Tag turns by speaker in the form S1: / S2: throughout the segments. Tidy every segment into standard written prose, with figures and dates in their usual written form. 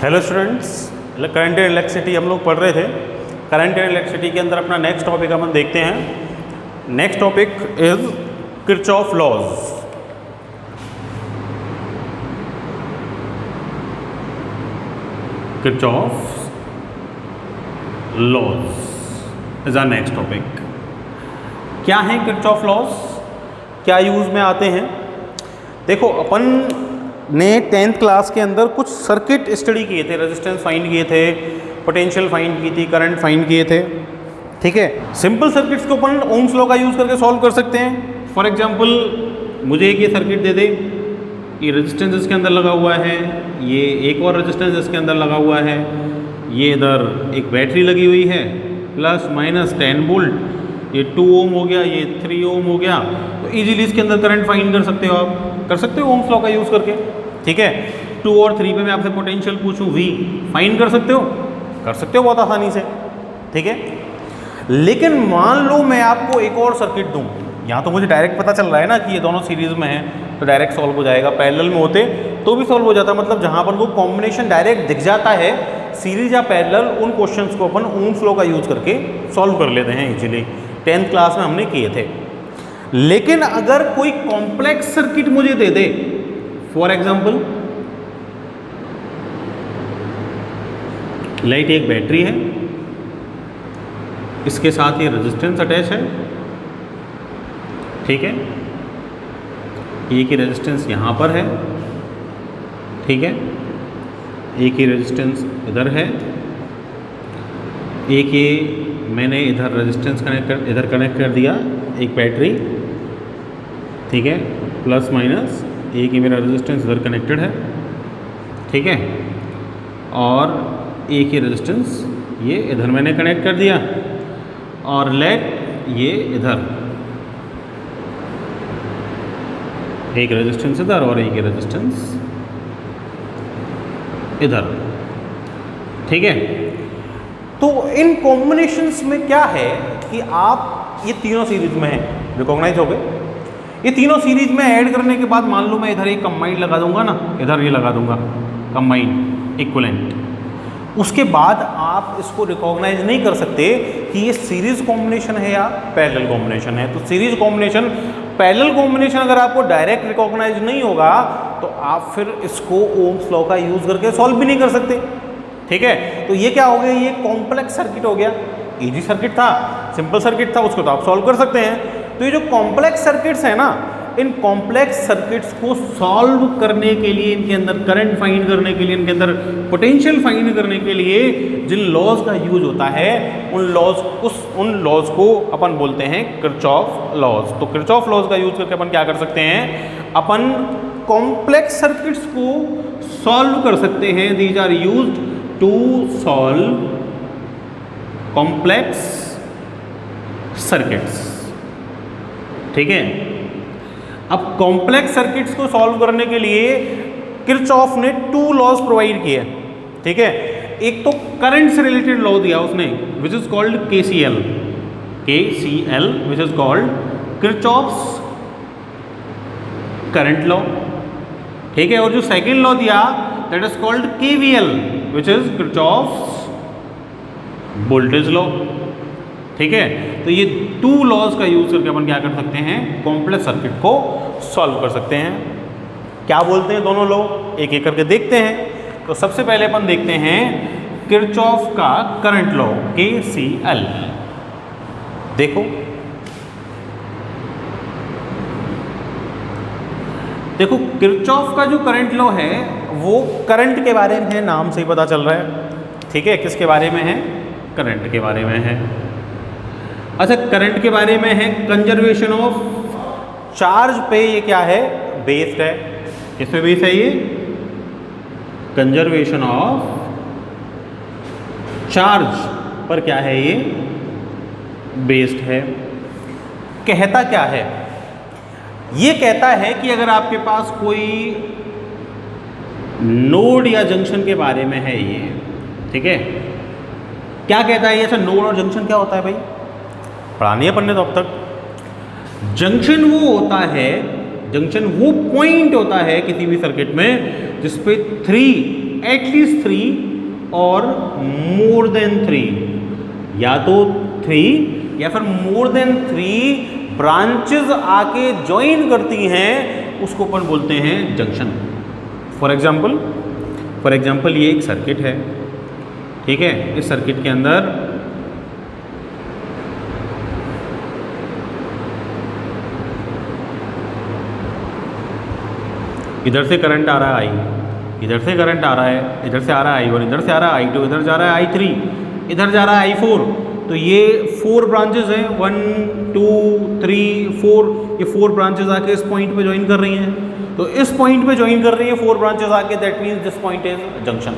S1: Hello students, current and electricity हम लोग पढ़ रहे थे। करंट एंड इलेक्ट्रिसिटी के अंदर अपना नेक्स्ट टॉपिक हम देखते हैं। Next topic is Kirchhoff laws. Kirchhoff laws is our next topic. क्या है किरचॉफ लॉज, क्या यूज में आते हैं? देखो, अपन ने 10th क्लास के अंदर कुछ सर्किट स्टडी किए थे, रेजिस्टेंस फाइंड किए थे, पोटेंशियल फाइंड की थी, करंट फाइंड किए थे। ठीक है, सिंपल सर्किट्स को अपन ओम्स लॉ का यूज़ करके सॉल्व कर सकते हैं। फॉर एग्जांपल, मुझे एक ये सर्किट दे दे, ये रेजिस्टेंस इसके अंदर लगा हुआ है, ये एक और रेजिस्टेंस इसके अंदर लगा हुआ है, ये इधर एक बैटरी लगी हुई है प्लस माइनस 10 वोल्ट, ये 2 ओम हो गया, ये 3 ओम हो गया। तो इजीली इसके अंदर करंट फाइंड कर सकते हो, आप कर सकते हो ओम्स लॉ का यूज़ करके। ठीक है, 2 और 3 पे मैं आपसे पोटेंशियल पूछूं V, फाइंड कर सकते हो? कर सकते हो बहुत आसानी से। ठीक है, लेकिन मान लो मैं आपको एक और सर्किट दूं, यहाँ तो मुझे डायरेक्ट पता चल रहा है ना कि ये दोनों सीरीज में है, तो डायरेक्ट सॉल्व हो जाएगा। पैरेलल में होते तो भी सॉल्व हो जाता, मतलब जहाँ पर वो कॉम्बिनेशन डायरेक्ट दिख जाता है, सीरीज या पैरेलल, उन क्वेश्चंस को अपन ओम्स लॉ का यूज़ करके सॉल्व कर लेते हैं इजीली। 10th क्लास में हमने किए थे। लेकिन अगर कोई कॉम्प्लेक्स सर्किट मुझे दे दे, फॉर एग्जाम्पल लाइट एक बैटरी है, इसके साथ ये रेजिस्टेंस अटैच है। ठीक है, एक ही रेजिस्टेंस यहाँ पर है। ठीक है, एक ही रेजिस्टेंस इधर है, एक ये मैंने इधर रेजिस्टेंस इधर कनेक्ट कर दिया, एक बैटरी। ठीक है, प्लस माइनस एक ही मेरा रेजिस्टेंस इधर कनेक्टेड है। ठीक है, और एक ही रेजिस्टेंस ये इधर मैंने कनेक्ट कर दिया, और लेट ये इधर एक रेजिस्टेंस इधर और एक ही रेजिस्टेंस इधर। ठीक है, तो इन कॉम्बिनेशंस में क्या है कि आप ये तीनों सीरीज में हैं, रिकॉग्नाइज हो गए। ये तीनों सीरीज में ऐड करने के बाद मान लो मैं इधर एक कंबाइंड लगा दूंगा ना, इधर ये लगा दूंगा कंबाइंड इक्विवेलेंट, उसके बाद आप इसको रिकॉग्नाइज नहीं कर सकते कि ये सीरीज कॉम्बिनेशन है या पैरेलल कॉम्बिनेशन है। तो सीरीज कॉम्बिनेशन, पैरेलल कॉम्बिनेशन अगर आपको डायरेक्ट रिकॉग्नाइज नहीं होगा तो आप फिर इसको ओम्स लॉ का यूज़ करके सॉल्व भी नहीं कर सकते। ठीक है, तो ये क्या हो गया, ये कॉम्प्लेक्स सर्किट हो गया। इजी सर्किट था, सिंपल सर्किट था, उसको तो आप सॉल्व कर सकते हैं। तो ये जो कॉम्प्लेक्स सर्किट्स हैं ना, इन कॉम्प्लेक्स सर्किट्स को सॉल्व करने के लिए, इनके अंदर करंट फाइंड करने के लिए, इनके अंदर पोटेंशियल फाइंड करने के लिए जिन लॉज का यूज होता है, उन लॉज को अपन बोलते हैं किरचॉफ लॉज। तो किरचॉफ लॉज का यूज करके अपन क्या कर सकते हैं, अपन कॉम्प्लेक्स सर्किट्स को सॉल्व कर सकते हैं। These are used to solve complex circuits. ठीक है, अब कॉम्प्लेक्स सर्किट्स को सॉल्व करने के लिए किरचॉफ ने 2 लॉज प्रोवाइड किए। ठीक है, एक तो करंट से रिलेटेड लॉ दिया उसने, which is called KCL, which is called Kirchhoff's current law. ठीक है, और जो सेकेंड लॉ दिया that is called KVL, which is Kirchhoff's voltage law. ठीक है, तो ये 2 लॉज का यूज करके अपन क्या कर सकते हैं, कॉम्प्लेक्स सर्किट को सॉल्व कर सकते हैं। क्या बोलते हैं दोनों लॉ, एक एक करके देखते हैं। तो सबसे पहले अपन देखते हैं किरचॉफ का करंट लॉ, KCL। देखो, किरचॉफ का जो करंट लॉ है वो करंट के बारे में है, नाम से ही पता चल रहा है। ठीक है, किसके बारे में है, करंट के बारे में है। अच्छा, करंट के बारे में है, कंजर्वेशन ऑफ चार्ज पे ये क्या है, बेस्ड है। किस पे बेस्ड है ये, कंजर्वेशन ऑफ चार्ज पर क्या है ये, बेस्ड है। कहता क्या है, ये कहता है कि अगर आपके पास कोई नोड या जंक्शन के बारे में है ये, ठीक है, क्या कहता है ये, अच्छा नोड और जंक्शन क्या होता है भाई, पढ़ा नहीं है पढ़ने तो अब तक। जंक्शन वो होता है, जंक्शन वो पॉइंट होता है किसी भी सर्किट में जिसपे 3 एटलीस्ट 3 और मोर देन 3, या तो 3 या फिर मोर देन 3 ब्रांचेस आके ज्वाइन करती हैं, उसको अपन बोलते हैं जंक्शन। फॉर एग्जाम्पल ये एक सर्किट है, ठीक है। इस सर्किट के अंदर इधर से करंट आ रहा है I, इधर से करंट आ रहा है, इधर से आ रहा है I1, इधर से आ रहा है I2, इधर जा रहा है I3, इधर जा रहा है I4। तो ये 4 ब्रांचेस हैं, 1 2 3 4, ये 4 ब्रांचेस आके इस पॉइंट पे ज्वाइन कर रही हैं। तो इस पॉइंट पे ज्वाइन कर रही है 4 ब्रांचेस आके, that means this point is junction.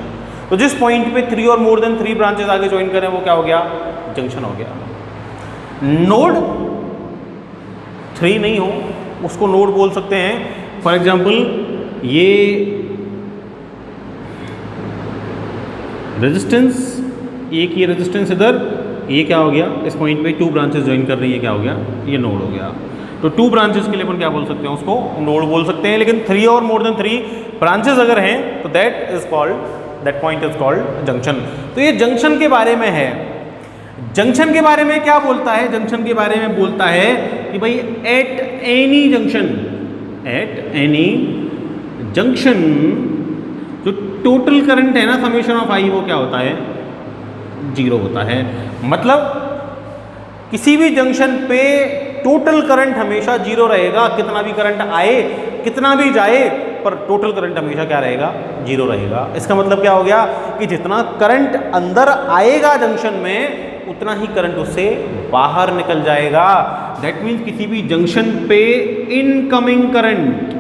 S1: तो जिस पॉइंट पे 3 और मोर देन 3 ब्रांचेस आके ज्वाइन करें वो क्या हो गया, जंक्शन हो गया। नोड 3 नहीं हो उसको नोड बोल सकते हैं। फॉर एग्जाम्पल ये रेजिस्टेंस, एक ये रेजिस्टेंस इधर, ये क्या हो गया, इस पॉइंट पे 2 ब्रांचेस ज्वाइन कर रही है, क्या हो गया, ये नोड हो गया। तो 2 ब्रांचेस के लिए अपन क्या बोल सकते हैं, उसको नोड बोल सकते हैं। लेकिन 3 और मोर देन 3 ब्रांचेस अगर हैं तो that point is called junction. तो ये जंक्शन के बारे में है। जंक्शन के बारे में क्या बोलता है, जंक्शन के बारे में बोलता है कि भाई एट एनी जंक्शन जो टोटल करंट है ना, समेशन ऑफ आई, वो क्या होता है, 0 होता है। मतलब किसी भी जंक्शन पे टोटल करंट हमेशा 0 रहेगा। कितना भी करंट आए, कितना भी जाए, पर टोटल करंट हमेशा क्या रहेगा, 0 रहेगा। इसका मतलब क्या हो गया कि जितना करंट अंदर आएगा जंक्शन में, उतना ही करंट उससे बाहर निकल जाएगा। दैट मीन्स किसी भी जंक्शन पे incoming current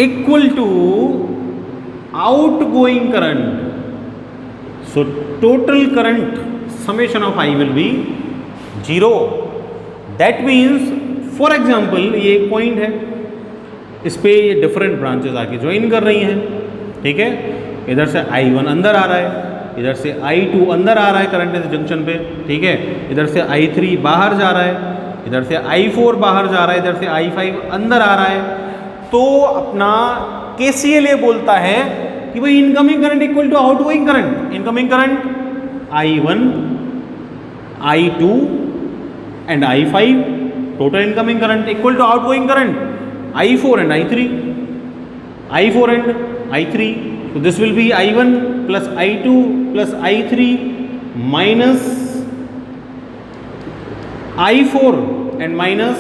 S1: equal to outgoing current. So total current summation of I will be 0। That means for example ये एक पॉइंट है, इस पे ये डिफरेंट ब्रांचेस आके ज्वाइन कर रही हैं, ठीक है। इधर से I1 अंदर आ रहा है, इधर से I2 अंदर आ रहा है करंट इस जंक्शन पे, ठीक है। इधर से I3 बाहर जा रहा है, इधर से I4 बाहर जा रहा है, इधर से I5 अंदर आ रहा है। तो अपना KCL ये बोलता है कि भाई incoming current equal to outgoing current. Incoming current I1, I2 and I5, total incoming current equal to outgoing current I4 and I3। So this will be I1 plus I2 plus I3 minus I4 and minus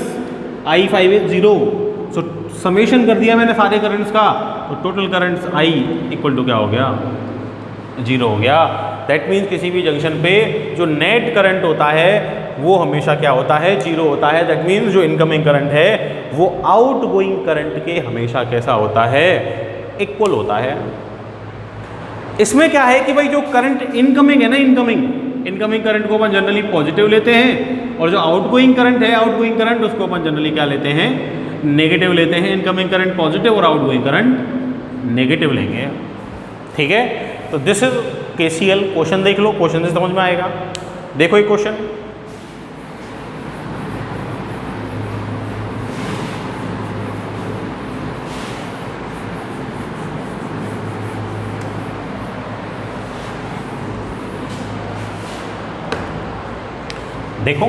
S1: I5 is 0। So summation कर दिया मैंने सारे currents का, तो total currents I equal to क्या हो गया, 0 हो गया। दैट मीन्स किसी भी जंक्शन पे जो नेट करंट होता है वो हमेशा क्या होता है, 0 होता है। दैट मीन्स जो इनकमिंग करंट है वो आउटगोइंग करंट के हमेशा कैसा होता है, इक्वल होता है। इसमें क्या है कि भाई जो करंट इनकमिंग है ना, इनकमिंग करंट को अपन जनरली पॉजिटिव लेते हैं, और जो आउटगोइंग करंट है, आउटगोइंग करंट उसको अपन जनरली क्या लेते हैं, नेगेटिव लेते हैं। इनकमिंग करंट पॉजिटिव और आउटगोइंग करंट नेगेटिव लेंगे, ठीक है। तो दिस इज KCL। क्वेश्चन देख लो, क्वेश्चन से समझ में आएगा। देखो ये क्वेश्चन, देखो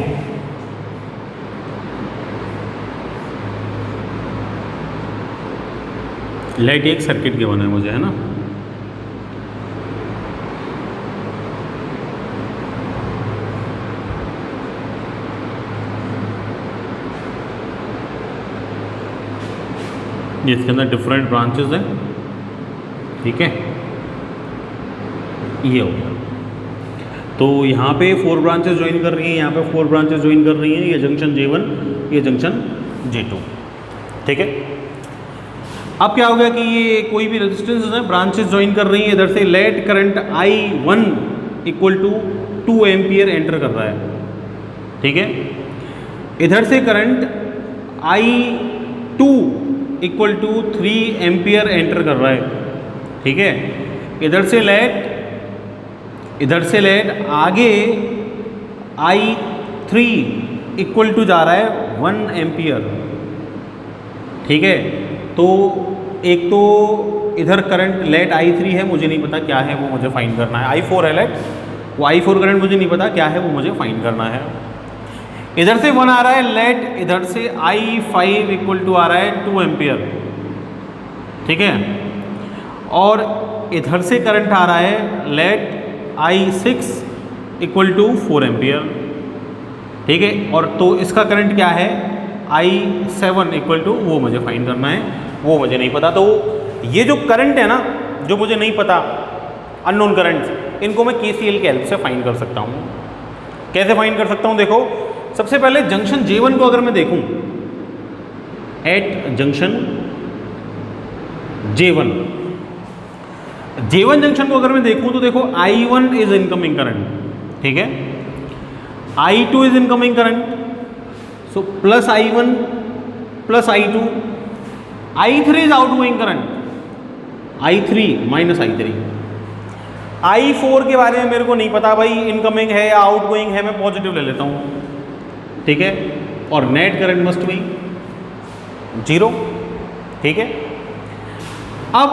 S1: लाइट एक सर्किट के बना है मुझे, है ना। इसके अंदर डिफरेंट ब्रांचेस हैं, ठीक है। ये हो गया। तो यहाँ पे 4 ब्रांचेस ज्वाइन कर रही हैं, यहाँ पे 4 ब्रांचेस ज्वाइन कर रही हैं। ये जंक्शन J1, ये जंक्शन J2, ठीक है। अब क्या हो गया कि ये कोई भी रेजिस्टेंस है, ब्रांचेस ज्वाइन कर रही हैं। इधर से let current I1 equal to 2 ampere enter कर रहा है, ठीक है। इधर से current I2 equal to 3 ampere enter कर रहा है, ठीक है। इधर से लेट आगे I3 इक्वल टू जा रहा है 1 एम्पियर, ठीक है। तो एक तो इधर करंट लेट I3 है, मुझे नहीं पता क्या है, वो मुझे फाइंड करना है। I4 है लेट, वो I4 करंट मुझे नहीं पता क्या है, वो मुझे फाइंड करना है। इधर से 1 आ रहा है लेट, इधर से I5 इक्वल टू आ रहा है 2 एम्पियर, ठीक है। और इधर से करंट आ रहा है late I6 equal to 4 ampere, ठीक है। और तो इसका करंट क्या है I7 इक्वल टू, वो मुझे फाइंड करना है, वो मुझे नहीं पता। तो ये जो करंट है ना, जो मुझे नहीं पता, अननोन करंट, इनको मैं KCL के हेल्प से फाइंड कर सकता हूँ। कैसे फाइंड कर सकता हूँ? देखो, सबसे पहले जंक्शन J1 को अगर मैं देखूँ, एट जंक्शन J1 जंक्शन को अगर मैं देखूँ तो देखो I1 इज इनकमिंग करंट, ठीक है, I2 is incoming current, so plus I1 plus I2, I3 is outgoing current, I3 minus I3। I4 के बारे में मेरे को नहीं पता भाई, इनकमिंग है या आउटगोइंग है, मैं पॉजिटिव ले लेता हूँ, ठीक है। और नेट करंट मस्ट बी 0, ठीक है। अब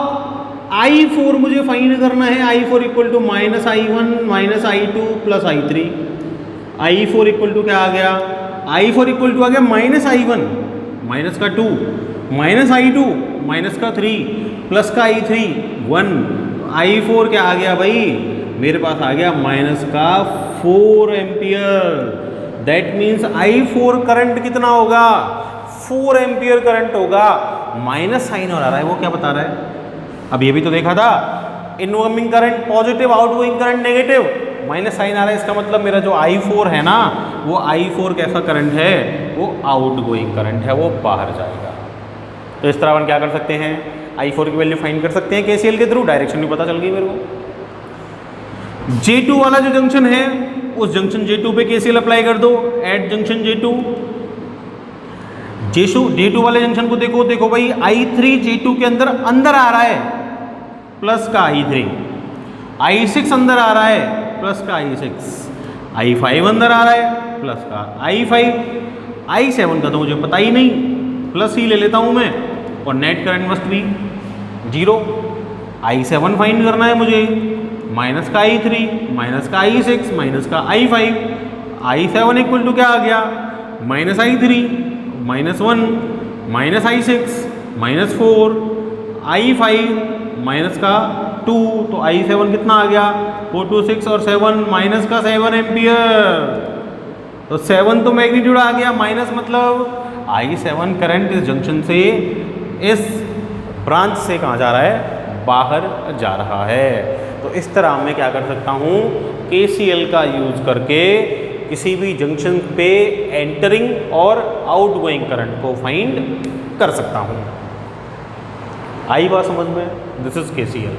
S1: I4 मुझे फाइंड करना है, I4 equal to minus I1 minus I2 plus I3। I4 equal to क्या आ गया? I4 इक्वल टू आ गया माइनस I1 माइनस का 2 माइनस I2 माइनस का 3 प्लस का I3 1। I4 क्या आ गया भाई? मेरे पास आ गया माइनस का 4 ampere. That means I4 current कितना होगा? 4 एम्पियर करंट होगा। माइनस साइन और आ रहा है, वो क्या बता रहा है? अब ये भी तो देखा था, incoming current positive, outgoing current negative, minus sign आ रहा है, इसका मतलब मेरा जो I4 है ना, वो I4 कैसा करंट है? वो आउटगोइंग करंट है, वो बाहर जाएगा। तो इस तरह अपन क्या कर सकते हैं? I4 की वैल्यू फाइंड कर सकते हैं KCL के थ्रू, डायरेक्शन भी पता चल गई मेरे को। J2 वाला जो जंक्शन है, उस जंक्शन J2 पे KCL अप्लाई कर दो, एट जंक्शन J2। J2 वाले जंक्शन को देखो, देखो भाई I3 J2 के अंदर आ रहा है, प्लस का I3, I6 अंदर आ रहा है, प्लस का I6, I5 अंदर आ रहा है, प्लस का I5, I7 का तो मुझे पता ही नहीं, प्लस ही ले लेता हूं मैं। और net current must be 0। I7 find करना है मुझे, माइनस का I3 माइनस का I6 माइनस का I5। I7 इक्वल टू क्या आ गया? Minus I3 minus 1 minus I6 minus 4 I5 minus का 2, तो I7 कितना आ गया? 4 2 6 और 7 माइनस का 7 एम्पियर। तो 7 तो मैग्नीट्यूड आ गया, माइनस मतलब I7 करंट इस जंक्शन से, इस ब्रांच से कहाँ जा रहा है? बाहर जा रहा है। तो इस तरह मैं क्या कर सकता हूँ? KCL का यूज करके किसी भी जंक्शन पे एंटरिंग और आउटगोइंग करंट को फाइंड कर सकता हूँ। आई बात समझ में? This is KCL।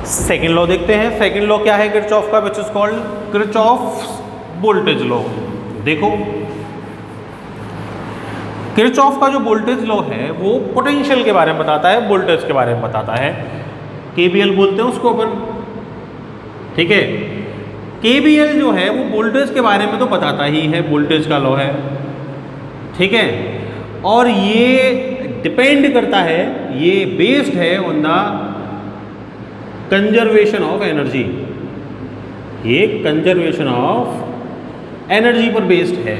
S1: Second law देखते हैं। सेकेंड लॉ क्या है किरचॉफ का? Which is called Kirchhoff's voltage law. देखो, किरचॉफ का जो वोल्टेज लॉ है वो पोटेंशियल के बारे में बताता है, वोल्टेज के बारे में बताता है। KVL बोलते हैं उसको अपन, ठीक है। KVL जो है वो वोल्टेज के बारे में तो बताता ही है, वोल्टेज का लॉ है, ठीक है। और ये डिपेंड करता है, ये बेस्ड है on the conservation of energy. ये कंजर्वेशन ऑफ एनर्जी पर बेस्ड है,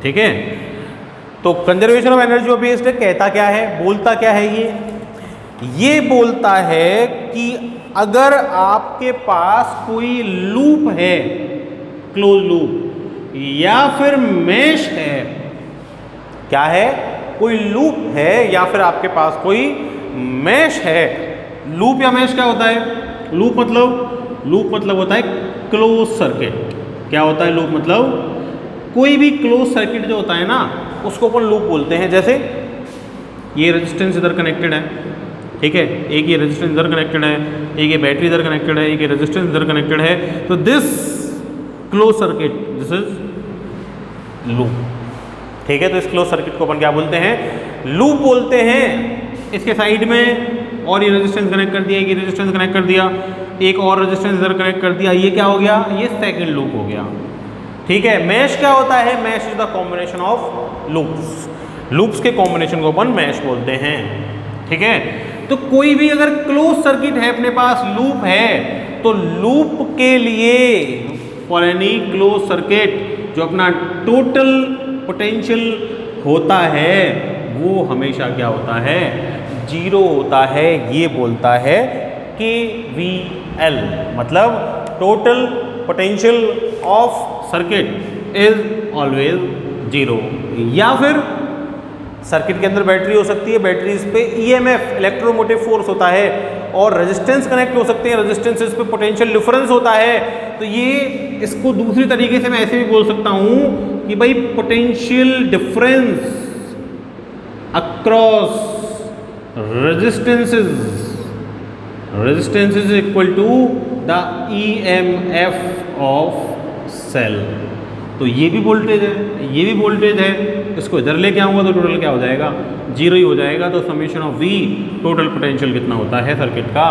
S1: ठीक है। तो कंजर्वेशन ऑफ एनर्जी पर बेस्ड है। कहता क्या है? बोलता क्या है? ये बोलता है कि अगर आपके पास कोई लूप है, क्लोज लूप, या फिर मैश है, क्या है? कोई लूप है या फिर आपके पास कोई मैश है। लूप या मैश क्या होता है? लूप मतलब होता है क्लोज सर्किट। क्या होता है लूप मतलब? कोई भी क्लोज सर्किट जो होता है ना, उसको अपन लूप बोलते हैं। जैसे ये रेजिस्टेंस इधर कनेक्टेड है, ठीक है, एक ये रेजिस्टेंस इधर कनेक्टेड है, एक ये बैटरी इधर कनेक्टेड है, एक ये रेजिस्टेंस इधर कनेक्टेड है। तो this close circuit, this is loop, ठीक है। तो इस क्लोज सर्किट को अपन क्या बोलते हैं? लूप बोलते हैं। इसके साइड में और ये रेजिस्टेंस कनेक्ट कर दिया, एक ये रेजिस्टेंस कनेक्ट कर दिया, एक और रेजिस्टेंस इधर कनेक्ट कर दिया, ये क्या हो गया? ये सेकंड लूप हो गया, ठीक है। मैश क्या होता है? Mesh is the combination of loops. Loops के कॉम्बिनेशन को अपन मैश बोलते हैं। ठीक है, तो कोई भी अगर क्लोज सर्किट है अपने पास, लूप है, तो लूप के लिए फॉर एनी क्लोज सर्किट जो अपना टोटल पोटेंशियल होता है वो हमेशा क्या होता है, जीरो होता है। ये बोलता है KVL, मतलब total potential of circuit is always zero. या फिर सर्किट के अंदर बैटरी हो सकती है, बैटरीज पे EMF इलेक्ट्रोमोटिव फोर्स होता है, और रेजिस्टेंस कनेक्ट हो सकते हैं, रेजिस्टेंसेस पे पोटेंशियल डिफरेंस होता है। तो ये इसको दूसरी तरीके से मैं ऐसे भी बोल सकता हूं कि भाई potential difference across resistance is equal to the EMF of cell. तो ये भी वोल्टेज है, ये भी वोल्टेज है, इसको इधर लेके आऊँगा तो टोटल क्या हो जाएगा, जीरो ही हो जाएगा। तो summation of V total potential कितना होता है सर्किट का,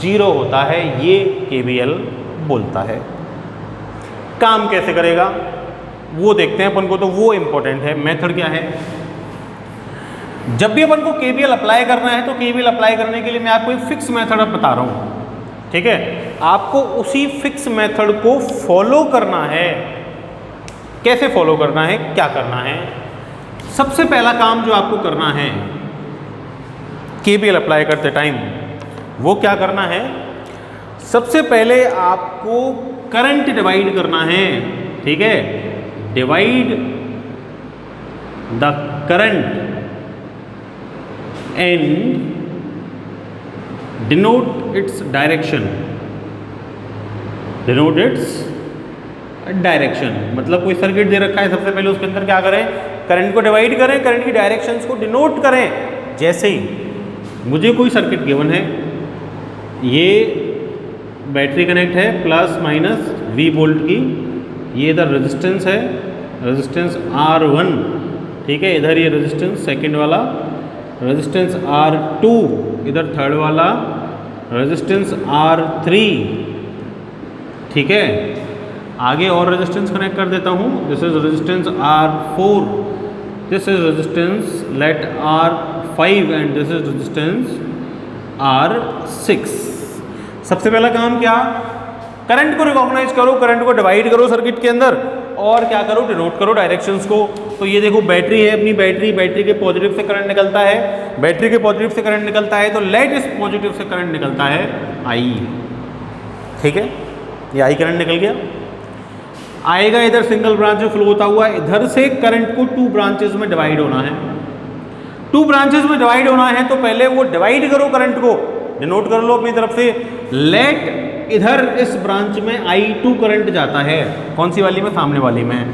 S1: जीरो होता है। ये KVL बोलता है। काम कैसे करेगा वो देखते हैं अपन को, तो वो इंपॉर्टेंट है। मेथड क्या है, जब भी अपन को KVL अप्लाई करना है तो KVL अप्लाई करने के लिए मैं आपको एक फिक्स मेथड अब बता रहा हूँ। ठीक है, आपको उसी फिक्स मेथड को फॉलो करना है। कैसे फॉलो करना है, क्या करना है, सबसे पहला काम जो आपको करना है KVL अप्लाई करते टाइम, वो क्या करना है, सबसे पहले आपको करंट डिवाइड करना है। ठीक है, divide the current and denote its direction. Denote its direction मतलब कोई सर्किट दे रखा है, सबसे पहले उसके अंदर क्या करें, करंट को डिवाइड करें, करंट की डायरेक्शंस को डिनोट करें। जैसे ही मुझे कोई सर्किट गिवन है, ये बैटरी कनेक्ट है प्लस माइनस V वोल्ट की, ये इधर रेजिस्टेंस है, रेजिस्टेंस R1। ठीक है, इधर ये रेजिस्टेंस सेकंड वाला, रेजिस्टेंस R2 इधर थर्ड वाला, रेजिस्टेंस R3। ठीक है, आगे और रेजिस्टेंस कनेक्ट कर देता हूँ। This is resistance R4, this is resistance late R5 and this is resistance R6। सबसे पहला काम क्या, करंट को रिकॉग्नाइज करो, करंट को डिवाइड करो सर्किट के अंदर, और क्या करो, डिनोट करो डायरेक्शंस को। तो ये देखो बैटरी है, अपनी बैटरी के पॉजिटिव से करंट निकलता है, बैटरी के पॉजिटिव से करंट निकलता है, तो लेट इस पॉजिटिव से करंट निकलता है I। ठीक है, ये I करंट निकल गया, आएगा इधर सिंगल ब्रांच में फ्लो होता हुआ, इधर से करंट को टू ब्रांचेस में डिवाइड होना है। टू ब्रांचेस में डिवाइड होना है तो पहले वो डिवाइड करो, करंट को डिनोट कर लो अपनी तरफ से। लेट इधर इस ब्रांच में I2 करंट जाता है, कौन सी वाली में, सामने वाली में,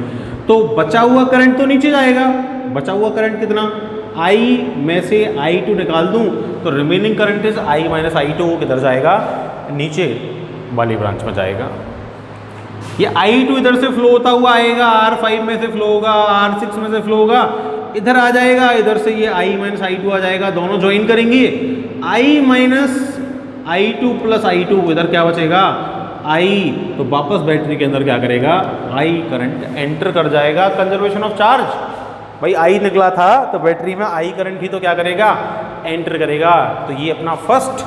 S1: तो बचा हुआ करंट तो नीचे जाएगा। बचा हुआ करंट कितना, I में से I2 निकाल दूं तो remaining current is I minus I2, किधर जाएगा, नीचे वाली ब्रांच में जाएगा। ये I2 इधर से फ्लो होता हुआ आएगा, R5 में से फ्लो होगा, R6 में से फ्लो होगा, इधर आ जाएगा, इधर से ये I माइनस I2 आ जाएगा, दोनों ज्वाइन करेंगे, I minus I2 plus I2, इधर क्या बचेगा I, तो वापस बैटरी के अंदर क्या करेगा, I करंट एंटर कर जाएगा। कंजर्वेशन ऑफ चार्ज, भाई I निकला था तो बैटरी में I करंट ही तो क्या करेगा, एंटर करेगा। तो ये अपना फर्स्ट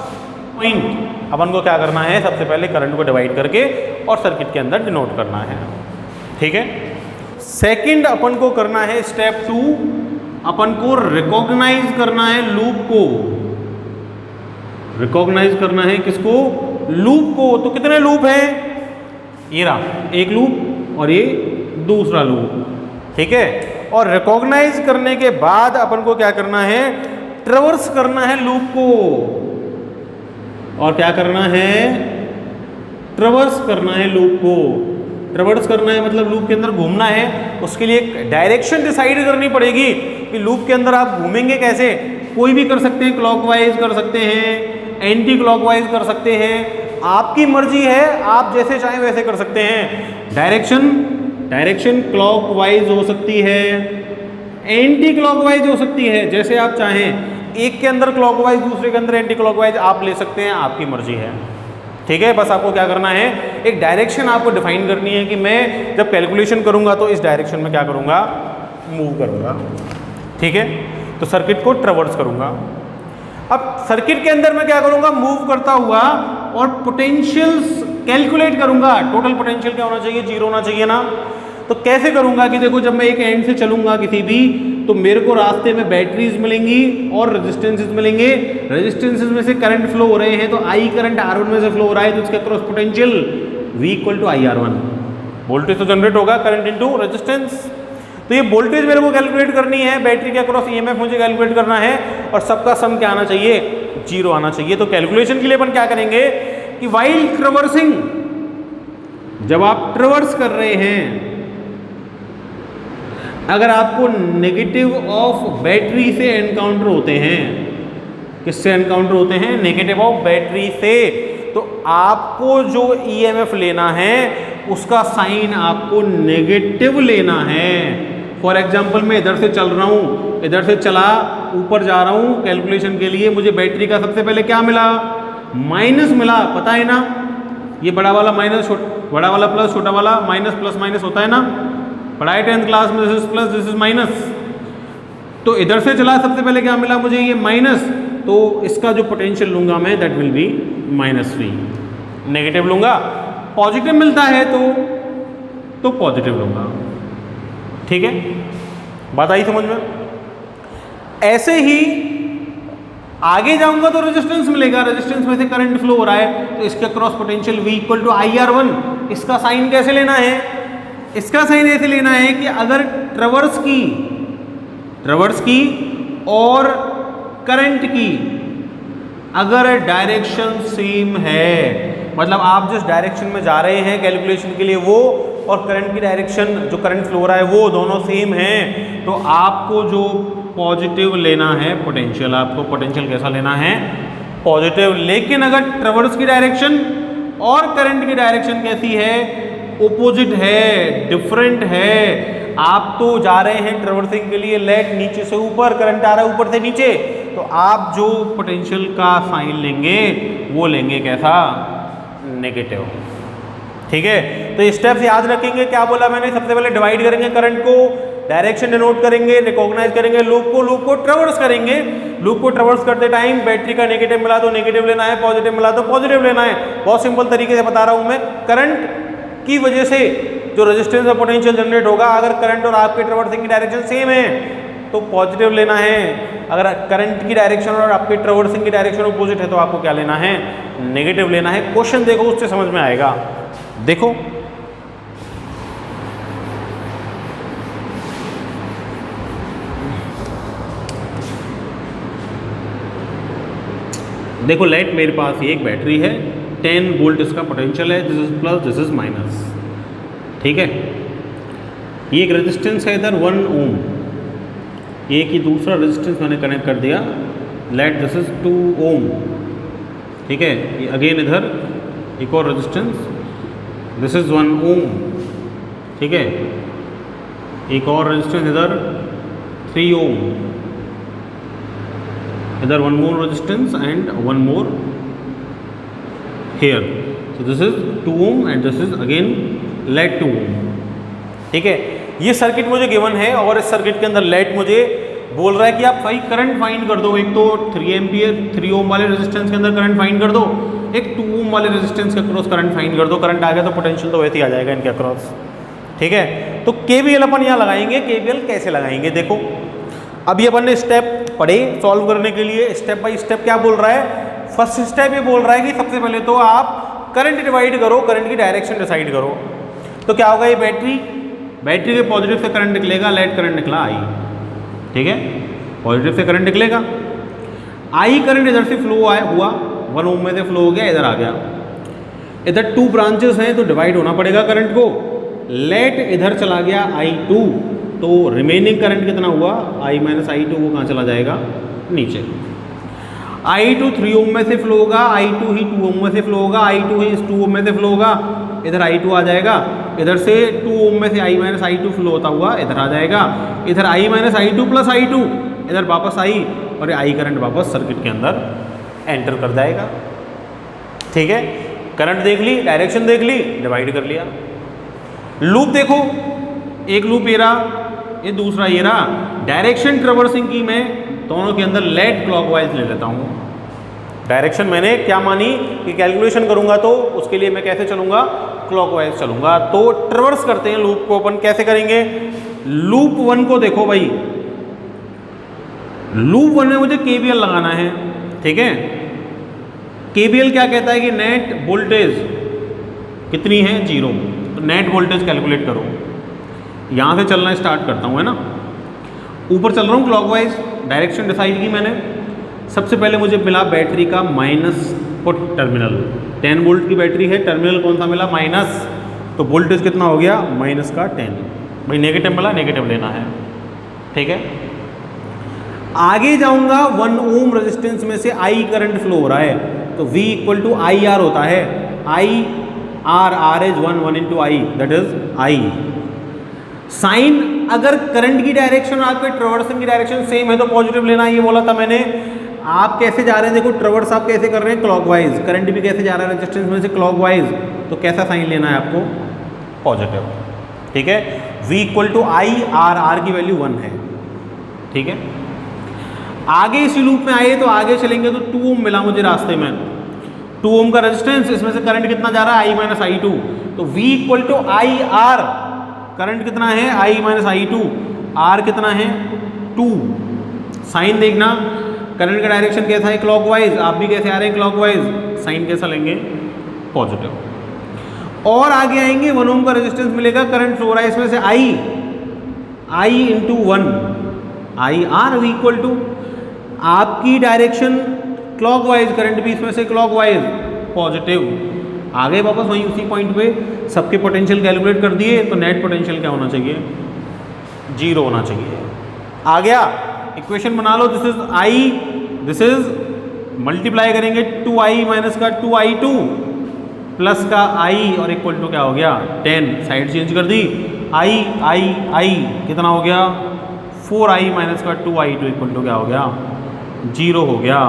S1: पॉइंट, अपन को क्या करना है, सबसे पहले करंट को डिवाइड करके और सर्किट के अंदर डिनोट करना है। ठीक है, सेकंड अपन को करना है स्टेप 2, अपन को रिकॉग्नाइज करना है लूप को। रिकॉग्नाइज करना है किसको, लूप को। तो कितने लूप हैं, ये रहा एक लूप और ये दूसरा लूप। ठीक है, और रिकॉग्नाइज करने के बाद अपन को क्या करना है, ट्रेवर्स करना है लूप को। और क्या करना है, ट्रेवर्स करना है लूप को। ट्रेवर्स करना है मतलब लूप के अंदर घूमना है, उसके लिए एक डायरेक्शन डिसाइड करनी पड़ेगी कि लूप के अंदर आप घूमेंगे कैसे। कोई भी कर सकते हैं, क्लॉकवाइज कर सकते हैं, एंटी क्लॉकवाइज कर सकते हैं, आपकी मर्जी है, आप जैसे चाहें वैसे कर सकते हैं। डायरेक्शन क्लॉकवाइज हो सकती है, एंटी क्लॉकवाइज हो सकती है, जैसे आप चाहें। एक के अंदर क्लॉकवाइज, दूसरे के अंदर एंटी क्लॉकवाइज आप ले सकते हैं, आपकी मर्जी है। ठीक है, बस आपको क्या करना है, एक डायरेक्शन आपको डिफाइन करनी है कि मैं जब कैलकुलेशन करूंगा तो इस डायरेक्शन में क्या करूंगा, मूव करूंगा। ठीक है, तो सर्किट को ट्रैवर्स करूंगा। अब सर्किट के अंदर मैं क्या करूंगा, मूव करता हुआ और पोटेंशियल्स कैलकुलेट करूंगा। टोटल पोटेंशियल क्या होना चाहिए, 0 होना चाहिए ना। तो कैसे करूंगा कि देखो, जब मैं एक एंड से चलूंगा किसी भी, तो मेरे को रास्ते में बैटरीज मिलेंगी और रेजिस्टेंसेस मिलेंगे। रेजिस्टेंसेस में से करंट फ्लो हो रहे हैं, तो आई करंट R1 में से फ्लो हो रहा है, तो इसका cross potential V equal to IR1। Voltage तो जनरेट होगा करंट इनटू रेजिस्टेंस। तो ये वोल्टेज मेरे को कैलकुलेट करनी है, बैटरी के अक्रॉस EMF मुझे कैलकुलेट करना है, और सबका सम क्या आना चाहिए, 0 आना चाहिए। तो कैलकुलेशन के लिए अपन क्या करेंगे कि वाइल ट्रैवर्सिंग, जब आप ट्रैवर्स कर रहे हैं, अगर आपको नेगेटिव ऑफ बैटरी से एनकाउंटर होते हैं, किससे एनकाउंटर होते हैं, नेगेटिव ऑफ बैटरी से, तो आपको जो EMF लेना है उसका साइन आपको नेगेटिव लेना है। फॉर एग्जाम्पल मैं इधर से चल रहा हूँ, इधर से चला ऊपर जा रहा हूँ, कैलकुलेशन के लिए मुझे बैटरी का सबसे पहले क्या मिला, माइनस मिला, पता है ना, ये बड़ा वाला माइनस, बड़ा वाला प्लस, छोटा वाला माइनस, प्लस माइनस होता है ना, पढ़ाई 10th क्लास में, this is plus, this is minus. तो इधर से चला, सबसे पहले क्या मिला मुझे, ये माइनस, तो इसका जो पोटेंशियल लूंगा मैं, that will be -V। Negative लूंगा, पॉजिटिव मिलता है तो पॉजिटिव लूंगा। ठीक है, बात आई समझ में। ऐसे ही आगे जाऊंगा तो रेजिस्टेंस मिलेगा, रेजिस्टेंस में से करंट फ्लो हो रहा है, तो इसका cross potential V equal to IR1। इसका साइन कैसे लेना है, इसका साइन ऐसे लेना है कि अगर ट्रैवर्स की और करंट की अगर डायरेक्शन सेम है, मतलब आप जिस डायरेक्शन में जा रहे हैं कैलकुलेशन के लिए वो, और करंट की डायरेक्शन, जो करंट फ्लो हो रहा है वो दोनों सेम हैं, तो आपको जो पॉजिटिव लेना है पोटेंशियल, आपको पोटेंशियल कैसा लेना है, पॉजिटिव। लेकिन अगर ट्रैवर्स की डायरेक्शन और करंट की डायरेक्शन कैसी है, ओपोजिट है, डिफरेंट है, आप तो जा रहे हैं ट्रैवर्सिंग के लिए लेट नीचे से ऊपर, करंट आ रहा है ऊपर से नीचे, तो आप जो पोटेंशियल का साइन लेंगे वो लेंगे कैसा, नेगेटिव। ठीक है, तो स्टेप्स याद रखेंगे। क्या बोला मैंने, सबसे पहले डिवाइड करेंगे करंट को, डायरेक्शन डिनोट करेंगे, रिकॉग्नाइज करेंगे लूप को ट्रैवर्स करेंगे। लूप को ट्रैवर्स करते टाइम बैटरी का नेगेटिव मिला तो नेगेटिव लेना है, पॉजिटिव मिला तो पॉजिटिव लेना है। बहुत सिंपल तरीके से बता रहा हूं मैं। करंट की वजह से जो रेजिस्टेंस और पोटेंशियल जनरेट होगा, अगर करंट और आपके ट्रैवर्सिंग की डायरेक्शन सेम है तो पॉजिटिव लेना है, अगर करंट की डायरेक्शन और आपके ट्रैवर्सिंग की डायरेक्शन अपोजिट है तो आपको क्या लेना है, नेगेटिव लेना है। क्वेश्चन देखो, उससे समझ में आएगा। देखो देखो लेट मेरे पास ये एक बैटरी है, 10 वोल्ट इसका पोटेंशियल है, this is plus, this is minus. ठीक है, ये एक रेजिस्टेंस है इधर 1 ओम, एक ही दूसरा रेजिस्टेंस मैंने कनेक्ट कर दिया, लेट दिस इज 2 ओम। ठीक है, ये अगेन इधर एक और रेजिस्टेंस, दिस इज 1 ओम। ठीक है, एक और रेजिस्टेंस इधर 3 ओम, इधर 1 more resistance and 1 more here, so this is 2 ohm and this is again lead 2 ohm। ठीक है, ये सर्किट मुझे गिवन है और इस सर्किट के अंदर लेट मुझे बोल रहा है कि आप भाई करंट फाइंड कर दो। एक तो 3 एम्पियर 3 ओम वाले रेजिस्टेंस के अंदर करंट फाइंड कर दो, एक 2 ओम वाले रेजिस्टेंस के अक्रॉस करंट फाइंड कर दो। करंट आ गया तो पोटेंशियल तो वैसे ही आ जाएगा इनके अक्रॉस। ठीक है, तो KVL अपन यहाँ लगाएंगे। KVL कैसे लगाएंगे, देखो अभी अपन ने स्टेप पढ़े सॉल्व करने के लिए, स्टेप बाय स्टेप क्या बोल रहा है। फर्स्ट स्टेप ये बोल रहा है कि सबसे पहले तो आप करंट डिवाइड करो, करंट की डायरेक्शन डिसाइड करो। तो क्या होगा, ये बैटरी के पॉजिटिव से करंट निकलेगा, लेट करंट निकला I। ठीक है, पॉजिटिव से करंट निकलेगा, I करंट इधर से फ्लो हुआ, 1 ओम में से फ्लो हो गया, इधर आ गया। इधर 2 ब्रांचेस हैं तो डिवाइड होना पड़ेगा करंट को। लेट इधर चला गया I2, तो रिमेनिंग करंट कितना हुआ, I माइनस I2, वो कहाँ चला जाएगा, नीचे। I2 3 ओम में से फ्लो होगा, I2 ही 2 ओम में से फ्लो होगा, I2 ही 2 ओम में से फ्लो होगा, इधर I2 आ जाएगा। इधर से 2 ओम में से I माइनस I2 फ्लो होता हुआ इधर आ जाएगा। इधर I minus I2 plus I2, इधर वापस I, और I करंट वापस सर्किट के अंदर एंटर कर जाएगा। ठीक है, करंट देख ली, डायरेक्शन देख ली, डिवाइड कर लिया। लूप देखो, एक लूप ये रहा, ये दूसरा ये रहा। डायरेक्शन ट्रेवर्सिंग की मैं दोनों के अंदर लेट क्लॉकवाइज ले लेता हूँ। डायरेक्शन मैंने क्या मानी कि कैलकुलेशन करूंगा तो उसके लिए मैं कैसे चलूंगा, क्लॉकवाइज चलूंगा। तो ट्रेवर्स करते हैं लूप को अपन, कैसे करेंगे? लूप 1 को देखो भाई, लूप 1 में मुझे केवीएल लगाना है, ठीक है। केवीएल क्या कहता है कि नेट वोल्टेज कितनी है, 0। तो नेट वोल्टेज कैलकुलेट करो। यहाँ से चलना स्टार्ट करता हूँ, है ना। ऊपर चल रहा हूँ क्लॉकवाइज, डायरेक्शन डिसाइड की मैंने। सबसे पहले मुझे मिला बैटरी का माइनस पुट टर्मिनल, 10 वोल्ट की बैटरी है, टर्मिनल कौन सा मिला, माइनस। तो वोल्टेज कितना हो गया, माइनस का 10। भाई नेगेटिव मिला, नेगेटिव लेना है, ठीक है। आगे जाऊंगा, 1 ओम रेजिस्टेंस में से I करंट फ्लो हो रहा है, तो V equal to I R होता है। I R, R is 1 into I, that is I। Sign, अगर करंट की डायरेक्शन आपके ट्रेवर्सिंग की डायरेक्शन सेम है तो पॉजिटिव लेना, ये बोला था मैंने। आप कैसे जा रहे हैं, देखो ट्रेवर्स आप कैसे कर रहे हैं, क्लॉकवाइज। करंट भी कैसे जा रहा है रेजिस्टेंस में से, क्लॉकवाइज। तो कैसा साइन लेना है आपको, पॉजिटिव, ठीक है। V equal to I R, R की वैल्यू 1 है, ठीक है। आगे इसी लूप में आए तो आगे चलेंगे तो 2 ओम मिला मुझे रास्ते में, 2 ओम का रेजिस्टेंस, इसमें से करंट कितना जा रहा है, I माइनस आई टू। तो V equal to I R, current कितना है, I minus I two, R कितना है, 2। साइन देखना, करंट का डायरेक्शन कैसा है, क्लॉकवाइज। आप भी कैसे आ रहे हैं, क्लॉकवाइज। साइन कैसा लेंगे, पॉजिटिव। और आगे आएंगे, 1 ओम का रेजिस्टेंस मिलेगा, करंट फ्लो रहा है इसमें से I into 1, I R. V equal to आपकी डायरेक्शन क्लॉकवाइज, करंट भी इसमें से क्लॉकवाइज, पॉजिटिव। आगे वापस वहीं उसी पॉइंट पे सबके पोटेंशियल कैलकुलेट कर दिए, तो नेट पोटेंशियल क्या होना चाहिए, 0 होना चाहिए। आ गया, इक्वेशन बना लो। This is I, this is multiply करेंगे 2I माइनस का 2I2 प्लस का I और इक्वल टू क्या हो गया, 10। साइड चेंज कर दी, I कितना हो गया, 4I माइनस का 2I2 इक्वल टू क्या हो गया, 0 हो गया।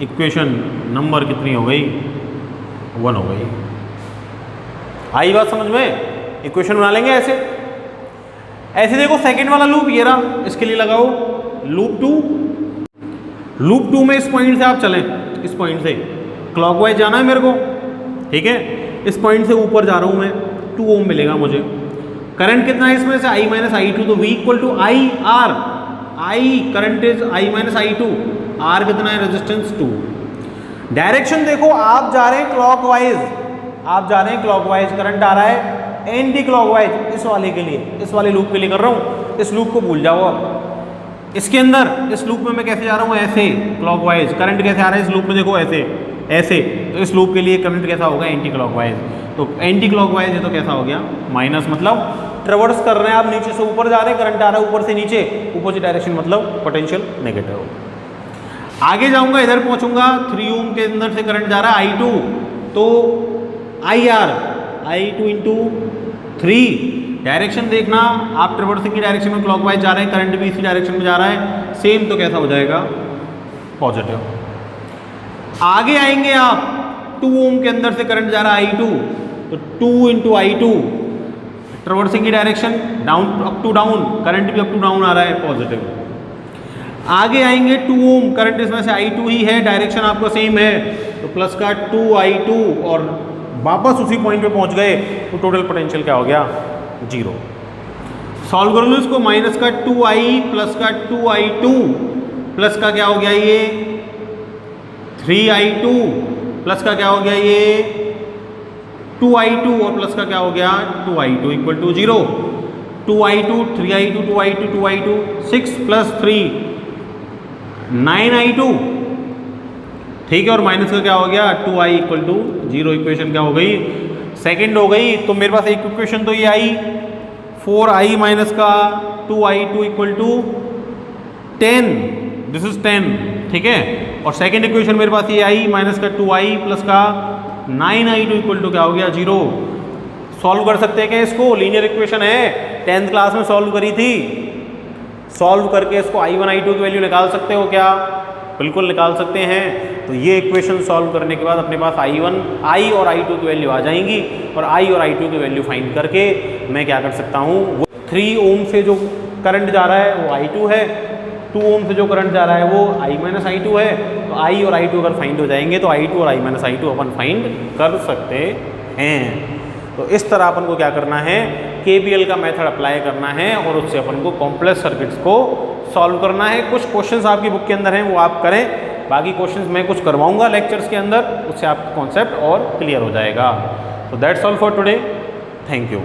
S1: इक्वेशन नंबर कितनी हो गई, 1 हो गई। आई बात समझ में? इक्वेशन बना लेंगे ऐसे। ऐसे देखो सेकंड वाला लूप ये रहा, इसके लिए लगाओ लूप 2। लूप 2 में इस पॉइंट से आप चलें, इस पॉइंट से क्लॉकवाइज जाना है मेरे को, ठीक है। इस पॉइंट से ऊपर जा रहा हूं मैं, 2 ओम मिलेगा मुझे। करंट कितना है इसमें से, I माइनस आई टू। तो V equal to I R, I current is I minus I two, R कितना है, रेजिस्टेंस 2। डायरेक्शन देखो, आप जा रहे हैं क्लॉकवाइज, आप जा रहे हैं क्लॉकवाइज, करंट आ रहा है एंटी क्लॉकवाइज। इस वाले के लिए, इस वाले लूप के लिए कर रहा हूँ, इस लूप को भूल जाओ अब। इसके अंदर इस लूप में मैं कैसे जा रहा हूँ, ऐसे क्लॉकवाइज। करंट कैसे आ रहा है इस लूप में, देखो ऐसे ऐसे। तो इस लूप के लिए करंट कैसा होगा, एंटी क्लॉकवाइज। तो एंटी क्लॉकवाइज है तो कैसा हो गया, माइनस। मतलब ट्रेवर्स कर रहे हैं आप, नीचे से ऊपर जा रहे हैं, करंट आ रहा है ऊपर से नीचे, अपोजिट डायरेक्शन, मतलब पोटेंशियल नेगेटिव। आगे जाऊंगा, इधर पहुंचूंगा, 3 ओम के अंदर से करंट जा रहा है I2, तो IR, I2 इंटू 3। डायरेक्शन देखना, आप ट्रेवर्सिंग की डायरेक्शन में क्लॉकवाइज जा रहे हैं, करंट भी इसी डायरेक्शन में जा रहा है सेम, तो कैसा हो जाएगा, पॉजिटिव। आगे आएंगे आप, 2 ओम के अंदर से करंट जा रहा है I2, तो 2 इंटू I2, ट्रेवर्सिंग की direction down, up to down, current भी अप टू डाउन आ रहा है, पॉजिटिव। आगे आएंगे 2 ओम, करंट इसमें से I2 ही है, डायरेक्शन आपका सेम है, तो प्लस का 2I2 और वापस उसी पॉइंट पे पहुंच गए, तो टोटल पोटेंशियल क्या हो गया, 0। सॉल्व कर लो इसको, माइनस का 2I प्लस का 2I2 प्लस का क्या हो गया ये 3I2 प्लस का क्या हो गया ये 2I2 और प्लस का क्या हो गया 2I2 equal to 0। 2I2 3I2 2I2 2I2 6 plus 3 9I2, ठीक है। और माइनस का क्या हो गया 2I इक्वल टू 0। इक्वेशन क्या हो गई, सेकंड हो गई। तो मेरे पास एक इक्वेशन तो ये आई, 4I माइनस का 2I2 equal to 10, this is 10, ठीक है। और सेकंड इक्वेशन मेरे पास ये आई, माइनस का 2I प्लस का 9I2 इक्वल टू क्या हो गया 0। सॉल्व कर सकते हैं क्या इसको, लीनियर इक्वेशन है, 10th क्लास में सॉल्व करी थी। सॉल्व करके इसको I1 I2 की वैल्यू निकाल सकते हो क्या, बिल्कुल निकाल सकते हैं। तो ये इक्वेशन सॉल्व करने के बाद अपने पास I और I2 की वैल्यू आ जाएंगी, और I और I2 की वैल्यू फाइंड करके मैं क्या कर सकता हूँ, 3 ओम से जो करंट जा रहा है वो I2 है, 2 ओम से जो करंट जा रहा है वो I-I2 है। तो I और I2 अगर फाइंड हो जाएंगे तो I2 और I-I2 अपन फाइंड कर सकते हैं। तो इस तरह अपन को क्या करना है, KVL का मेथड अप्लाई करना है और उससे अपन को कॉम्प्लेक्स सर्किट्स को सॉल्व करना है। कुछ क्वेश्चंस आपकी बुक के अंदर हैं वो आप करें, बाकी क्वेश्चंस मैं कुछ करवाऊंगा लेक्चर्स के अंदर, उससे आपका कॉन्सेप्ट और क्लियर हो जाएगा। तो that's all for today, thank you.